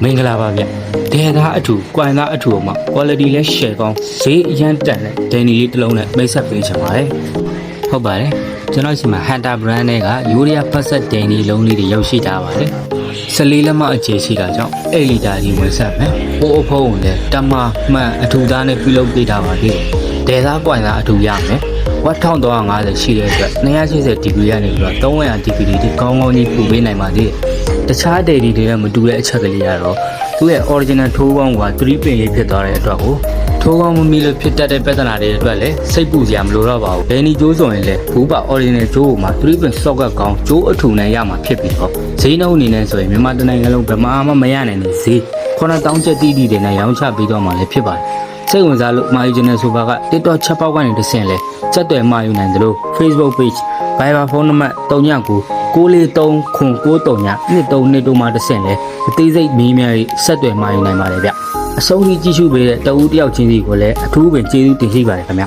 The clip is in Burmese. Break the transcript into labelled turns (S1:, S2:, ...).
S1: မင်္ဂလာပါဗျဒေသားအထူကွမ်သားအထူမှာ quality လဲ share ကောင်းဈေးအရန်တန်တဲ့ဒန်နီလေးတစ်လုံးနဲ့မိတ်ဆက်ပေးချင်ပါတယ်ဟုတ်ပါတယ်ကျွန်တော်ရှိမှာ Hunter brand နဲ့က Urea Fast ဒန်နီလုံးလေးတွေရောက်ရှိကြပါတယ်14လက်မအခြေရှိတာကြောင့်8လီတာကြီးဝင်ဆက်မယ်ပိုးအဖုံးကိုလည်းတမမှန်အထူသားနဲ့ပြုလုပ်ပေးထားပါသေးတယ်ဒေသားကွမ်သားအထူရမယ်ဝတ်1350ရှိတဲ့အတွက်280ဒီဂရီကနေပြီးတော့300ဒီဂရီတိကောင်းကောင်းကြီးပူပေးနိုင်ပါသေးတယ်တခြားဒေဒီတွေနဲ့မတူတဲ့အချက်ကလေးကတော့သူ့ရဲ့ original ထိုးကောင်းက3ပင်လေးဖြစ်သွားတဲ့အတွက်ကိုထိုးကောင်းမမီလို့ဖြစ်တတ်တဲ့ပြဿနာတွေအတွက်လည်းစိတ်ပူစရာမလိုတော့ပါဘူး။ဒန်နီကျိုးဆိုရင်လည်းဘူးပါ original ကျိုးမှာ3ပင် socket ကောင်းကျိုးအထူနဲ့ရမှာဖြစ်ပြီးတော့ဈေးနှုန်းအနေနဲ့ဆိုရင်မြန်မာတိုင်းနိုင်ငံလုံးဗမာမှမရနိုင်တဲ့ဈေး9000ကျပ်တီးတီးတွေနဲ့ရောင်းချပေးတော့မှလည်းဖြစ်ပါတယ်။စိတ်ဝင်စားလို့မာယူချင်တဲ့ဆိုပါက TikTok ချက်ပေါက်ကနေတစ်ဆင့်လဲစက်သွယ်မာယူနိုင်တယ်လို့ Facebook page Viber ဖုန်းနံပါတ်39 9439323တို့မှတစ်ဆင့်လဲအသေးစိတ်မီးများဆက်သွယ်မာယူနိုင်ပါတယ်ဗျအဆုံးထိကြည့်ရှုပေးတဲ့တဦးတယောက်ချင်းစီကိုလည်းအထူးပင်ကျေးဇူးတင်ရှိပါတယ်ခင်ဗျ